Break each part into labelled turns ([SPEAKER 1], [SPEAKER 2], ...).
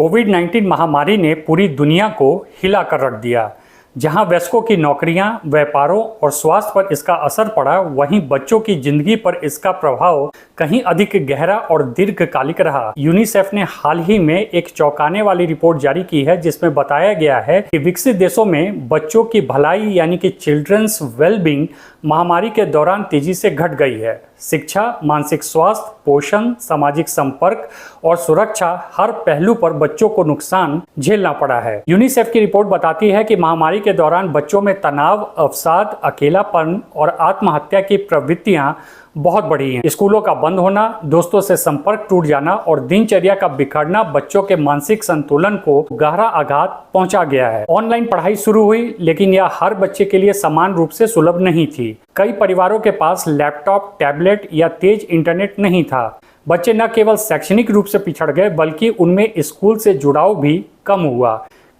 [SPEAKER 1] कोविड-19 महामारी ने पूरी दुनिया को हिला कर रख दिया। जहां वयस्कों की नौकरियां, व्यापारों और स्वास्थ्य पर इसका असर पड़ा, वहीं बच्चों की जिंदगी पर इसका प्रभाव कहीं अधिक गहरा और दीर्घकालिक रहा। यूनिसेफ ने हाल ही में एक चौंकाने वाली रिपोर्ट जारी की है, जिसमें बताया गया है कि विकसित देशों में बच्चों की भलाई यानी कि चिल्ड्रंस वेलबींग महामारी के दौरान तेजी से घट गई है। शिक्षा, मानसिक स्वास्थ्य, पोषण, सामाजिक संपर्क और सुरक्षा हर पहलू पर बच्चों को नुकसान झेलना पड़ा है। यूनिसेफ की रिपोर्ट बताती है कि महामारी के दौरान बच्चों में तनाव, अवसाद, अकेलापन और आत्महत्या की प्रवृत्तियां बहुत बढ़ी हैं। स्कूलों का बंद होना, दोस्तों से संपर्क टूट जाना और दिनचर्या का बिखरना बच्चों के मानसिक संतुलन को गहरा आघात पहुंचा गया है। ऑनलाइन पढ़ाई शुरू हुई, लेकिन यह हर बच्चे के लिए समान रूप से सुलभ नहीं थी। कई परिवारों के पास लैपटॉप, टैबलेट या तेज इंटरनेट नहीं था। बच्चे न केवल शैक्षणिक रूप से पिछड़ गए, बल्कि उनमें स्कूल से जुड़ाव भी कम हुआ।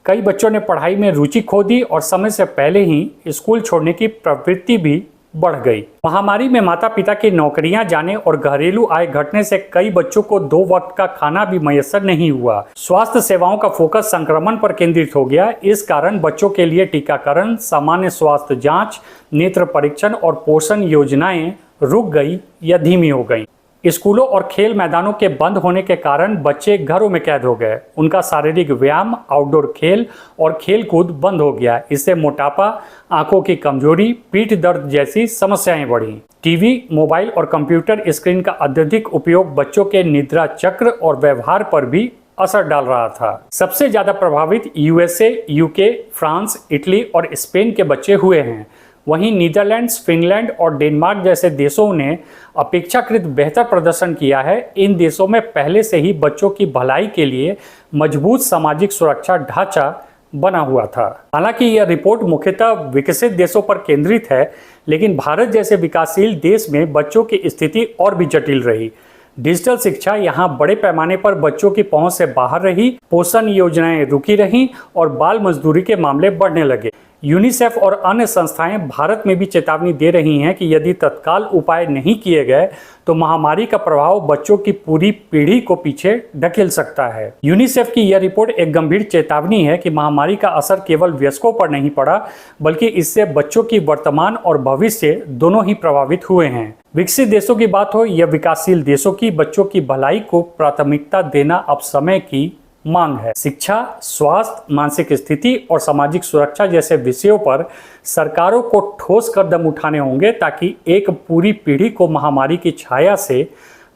[SPEAKER 1] कई बच्चों ने पढ़ाई में रुचि खो दी और समय से पहले ही स्कूल छोड़ने की प्रवृत्ति भी बढ़ गई। महामारी में माता पिता की नौकरियां जाने और घरेलू आय घटने से कई बच्चों को 2 वक्त का खाना भी मयस्सर नहीं हुआ। स्वास्थ्य सेवाओं का फोकस संक्रमण पर केंद्रित हो गया। इस कारण बच्चों के लिए टीकाकरण, सामान्य स्वास्थ्य जांच, नेत्र परीक्षण और पोषण योजनाएं रुक गई या धीमी हो गई। स्कूलों और खेल मैदानों के बंद होने के कारण बच्चे घरों में कैद हो गए। उनका शारीरिक व्यायाम, आउटडोर खेल और खेल कूद बंद हो गया। इससे मोटापा, आंखों की कमजोरी, पीठ दर्द जैसी समस्याएं बढ़ी। टीवी, मोबाइल और कंप्यूटर स्क्रीन का अत्यधिक उपयोग बच्चों के निद्रा चक्र और व्यवहार पर भी असर डाल रहा था। सबसे ज्यादा प्रभावित यूएसए, यूके, फ्रांस, इटली और स्पेन के बच्चे हुए हैं। वहीं नीदरलैंड्स, फिनलैंड और डेनमार्क जैसे देशों ने अपेक्षाकृत बेहतर प्रदर्शन किया है। इन देशों में पहले से ही बच्चों की भलाई के लिए मजबूत सामाजिक सुरक्षा ढांचा बना हुआ था। हालांकि यह रिपोर्ट मुख्यतः विकसित देशों पर केंद्रित है, लेकिन भारत जैसे विकासशील देश में बच्चों की स्थिति और भी जटिल रही। डिजिटल शिक्षा यहाँ बड़े पैमाने पर बच्चों की पहुंच से बाहर रही, पोषण योजनाएं रुकी रहीं और बाल मजदूरी के मामले बढ़ने लगे। यूनिसेफ और अन्य संस्थाएं भारत में भी चेतावनी दे रही हैं कि यदि तत्काल उपाय नहीं किए गए तो महामारी का प्रभाव बच्चों की पूरी पीढ़ी को पीछे ढकेल सकता है। यूनिसेफ की यह रिपोर्ट एक गंभीर चेतावनी है कि महामारी का असर केवल वयस्कों पर नहीं पड़ा, बल्कि इससे बच्चों की वर्तमान और भविष्य दोनों ही प्रभावित हुए हैं। विकसित देशों की बात हो या विकासशील देशों की, बच्चों की भलाई को प्राथमिकता देना अब समय की मांग है। शिक्षा, स्वास्थ्य, मानसिक स्थिति और सामाजिक सुरक्षा जैसे विषयों पर सरकारों को ठोस कदम उठाने होंगे, ताकि एक पूरी पीढ़ी को महामारी की छाया से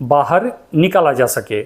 [SPEAKER 1] बाहर निकाला जा सके।